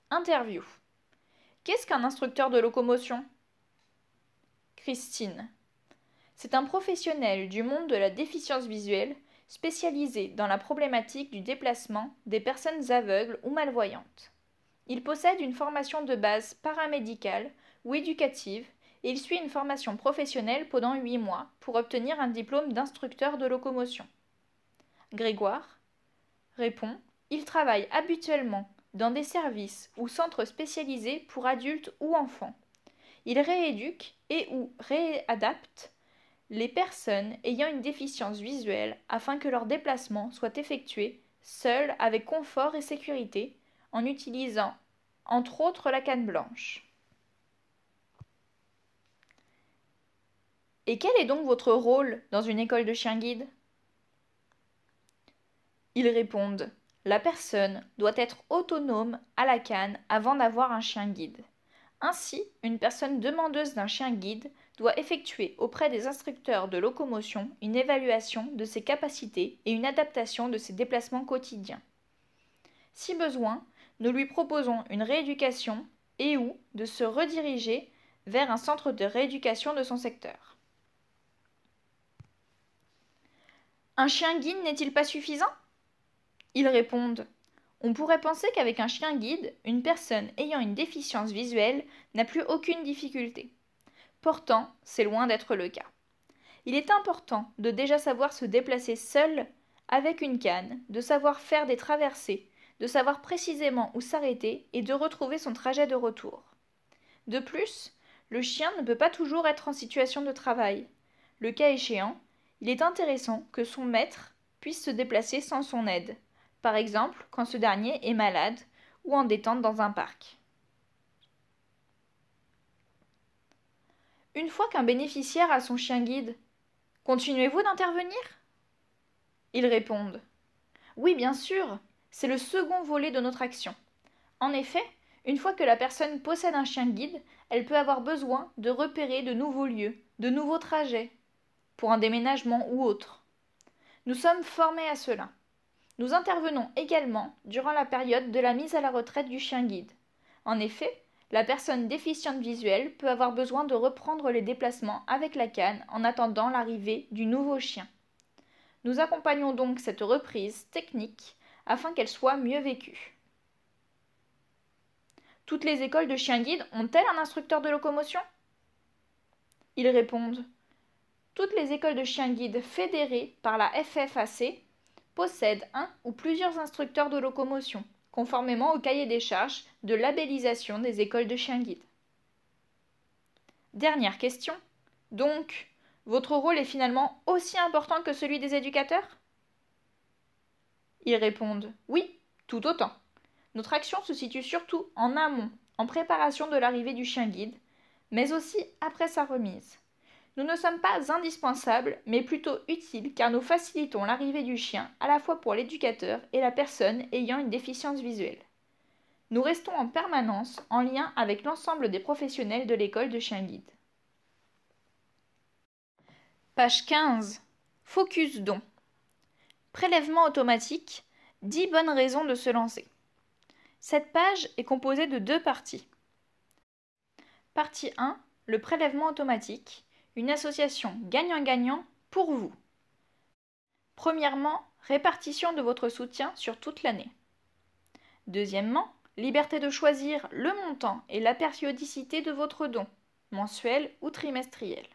A: Interview. Qu'est-ce qu'un instructeur de locomotion ? Christine. C'est un professionnel du monde de la déficience visuelle spécialisé dans la problématique du déplacement des personnes aveugles ou malvoyantes. Il possède une formation de base paramédicale ou éducative et il suit une formation professionnelle pendant 8 mois pour obtenir un diplôme d'instructeur de locomotion. Grégoire répond « Ils travaillent habituellement dans des services ou centres spécialisés pour adultes ou enfants. Ils rééduquent et ou réadaptent les personnes ayant une déficience visuelle afin que leurs déplacements soient effectués seuls avec confort et sécurité en utilisant entre autres la canne blanche. Et quel est donc votre rôle dans une école de chiens guides? Ils répondent: la personne doit être autonome à la canne avant d'avoir un chien guide. Ainsi, une personne demandeuse d'un chien guide doit effectuer auprès des instructeurs de locomotion une évaluation de ses capacités et une adaptation de ses déplacements quotidiens. Si besoin, nous lui proposons une rééducation et ou de se rediriger vers un centre de rééducation de son secteur. Un chien guide n'est-il pas suffisant? Ils répondent: on pourrait penser qu'avec un chien guide, une personne ayant une déficience visuelle n'a plus aucune difficulté. Pourtant, c'est loin d'être le cas. Il est important de déjà savoir se déplacer seul avec une canne, de savoir faire des traversées, de savoir précisément où s'arrêter et de retrouver son trajet de retour. De plus, le chien ne peut pas toujours être en situation de travail. Le cas échéant, il est intéressant que son maître puisse se déplacer sans son aide, par exemple quand ce dernier est malade ou en détente dans un parc. Une fois qu'un bénéficiaire a son chien guide, continuez-vous d'intervenir? Ils répondent: oui, bien sûr, c'est le second volet de notre action. En effet, une fois que la personne possède un chien guide, elle peut avoir besoin de repérer de nouveaux lieux, de nouveaux trajets, pour un déménagement ou autre. Nous sommes formés à cela. Nous intervenons également durant la période de la mise à la retraite du chien guide. En effet, la personne déficiente visuelle peut avoir besoin de reprendre les déplacements avec la canne en attendant l'arrivée du nouveau chien. Nous accompagnons donc cette reprise technique afin qu'elle soit mieux vécue. Toutes les écoles de chiens guides ont-elles un instructeur de locomotion? Ils répondent: toutes les écoles de chiens guides fédérées par la FFAC possèdent un ou plusieurs instructeurs de locomotion, conformément au cahier des charges de labellisation des écoles de chiens guides. Dernière question. Donc, votre rôle est finalement aussi important que celui des éducateurs? Ils répondent: oui, tout autant. Notre action se situe surtout en amont, en préparation de l'arrivée du chien guide, mais aussi après sa remise. Nous ne sommes pas indispensables, mais plutôt utiles car nous facilitons l'arrivée du chien à la fois pour l'éducateur et la personne ayant une déficience visuelle. Nous restons en permanence en lien avec l'ensemble des professionnels de l'école de chien guide. Page 15. Focus don. Prélèvement automatique. 10 bonnes raisons de se lancer. Cette page est composée de 2 parties. Partie 1. Le prélèvement automatique. Une association gagnant-gagnant pour vous. Premièrement, répartition de votre soutien sur toute l'année. Deuxièmement, liberté de choisir le montant et la périodicité de votre don, mensuel ou trimestriel.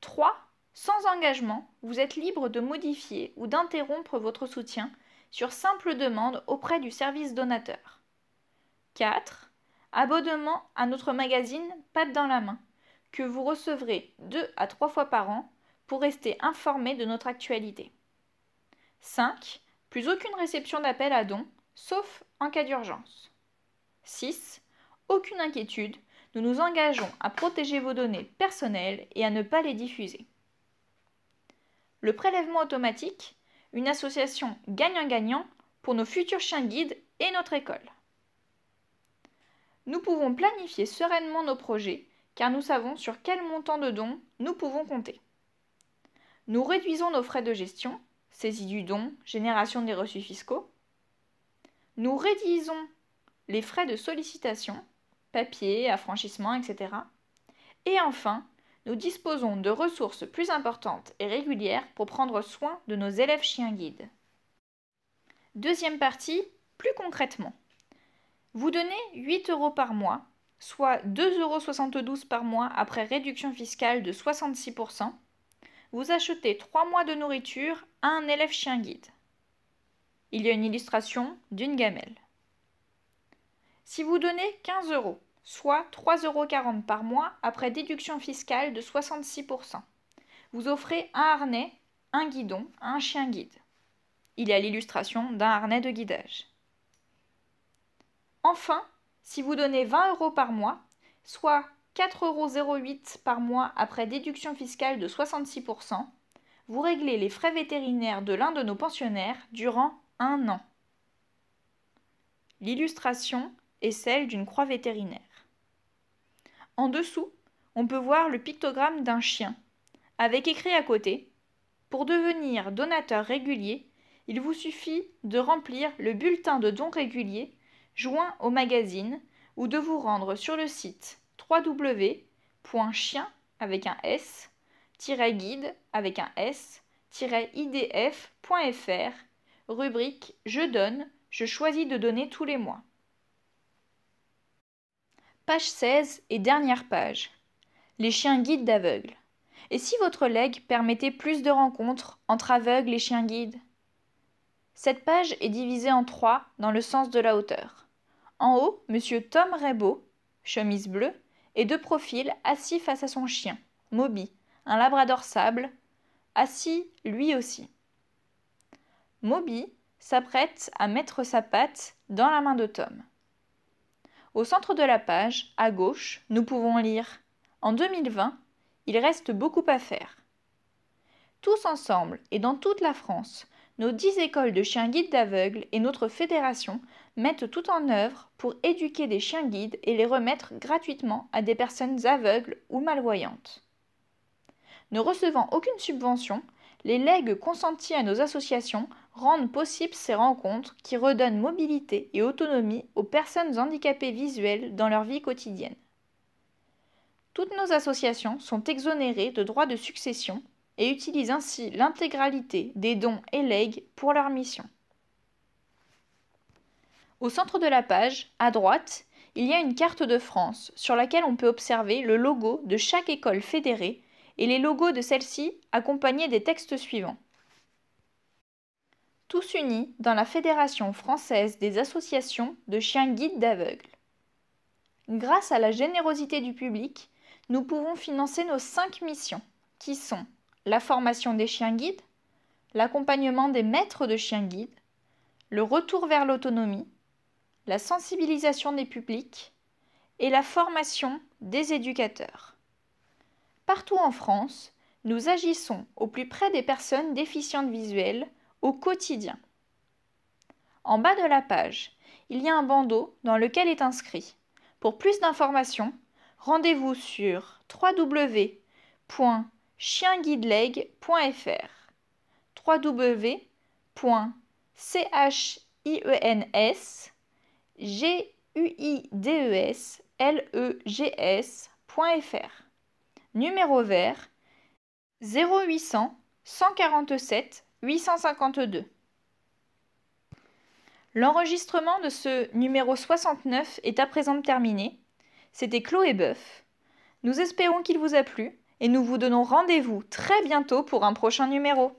A: 3. Sans engagement, vous êtes libre de modifier ou d'interrompre votre soutien sur simple demande auprès du service donateur. 4. Abonnement à notre magazine Pattes dans la main, que vous recevrez 2 à 3 fois par an pour rester informé de notre actualité. 5. Plus aucune réception d'appel à dons, sauf en cas d'urgence. 6. Aucune inquiétude, nous nous engageons à protéger vos données personnelles et à ne pas les diffuser. Le prélèvement automatique, une association gagnant-gagnant pour nos futurs chiens guides et notre école. Nous pouvons planifier sereinement nos projets car nous savons sur quel montant de dons nous pouvons compter. Nous réduisons nos frais de gestion, saisie du don, génération des reçus fiscaux. Nous réduisons les frais de sollicitation, papier, affranchissement, etc. Et enfin, nous disposons de ressources plus importantes et régulières pour prendre soin de nos élèves chiens guides. Deuxième partie, plus concrètement. Vous donnez 8 € par mois, soit 2,72 € par mois après réduction fiscale de 66%. Vous achetez 3 mois de nourriture à un élève chien guide. Il y a une illustration d'une gamelle. Si vous donnez 15 €, soit 3,40 € par mois après déduction fiscale de 66%, vous offrez un harnais, un guidon à un chien guide. Il y a l'illustration d'un harnais de guidage. Enfin, si vous donnez 20 € par mois, soit 4,08 € par mois après déduction fiscale de 66%, vous réglez les frais vétérinaires de l'un de nos pensionnaires durant 1 an. L'illustration est celle d'une croix vétérinaire. En dessous, on peut voir le pictogramme d'un chien, avec écrit à côté « Pour devenir donateur régulier, il vous suffit de remplir le bulletin de dons régulier joint au magazine ou de vous rendre sur le site www.chien avec un s-guide avec un s-idf.fr, rubrique Je donne, je choisis de donner tous les mois. Page 16 et dernière page. Les chiens guides d'aveugles. Et si votre legs permettait plus de rencontres entre aveugles et chiens guides? Cette page est divisée en 3 dans le sens de la hauteur. En haut, monsieur Tom Rebaud, chemise bleue, est de profil assis face à son chien, Moby, un labrador sable, assis lui aussi. Moby s'apprête à mettre sa patte dans la main de Tom. Au centre de la page, à gauche, nous pouvons lire « En 2020, il reste beaucoup à faire. » Tous ensemble et dans toute la France, nos 10 écoles de chiens guides d'aveugles et notre fédération mettent tout en œuvre pour éduquer des chiens guides et les remettre gratuitement à des personnes aveugles ou malvoyantes. Ne recevant aucune subvention, les legs consentis à nos associations rendent possible ces rencontres qui redonnent mobilité et autonomie aux personnes handicapées visuelles dans leur vie quotidienne. Toutes nos associations sont exonérées de droits de succession et utilisent ainsi l'intégralité des dons et legs pour leur mission. Au centre de la page, à droite, il y a une carte de France sur laquelle on peut observer le logo de chaque école fédérée et les logos de celle-ci accompagnés des textes suivants. Tous unis dans la Fédération française des associations de chiens guides d'aveugles. Grâce à la générosité du public, nous pouvons financer nos 5 missions, qui sont la formation des chiens guides, l'accompagnement des maîtres de chiens guides, le retour vers l'autonomie, la sensibilisation des publics et la formation des éducateurs. Partout en France, nous agissons au plus près des personnes déficientes visuelles au quotidien. En bas de la page, il y a un bandeau dans lequel est inscrit « Pour plus d'informations, rendez-vous sur www.chienguideleg.fr www.chienguideslegs.fr Numéro vert 0800 147 852. L'enregistrement de ce numéro 69 est à présent terminé. C'était Chloé Boeuf. Nous espérons qu'il vous a plu et nous vous donnons rendez-vous très bientôt pour un prochain numéro.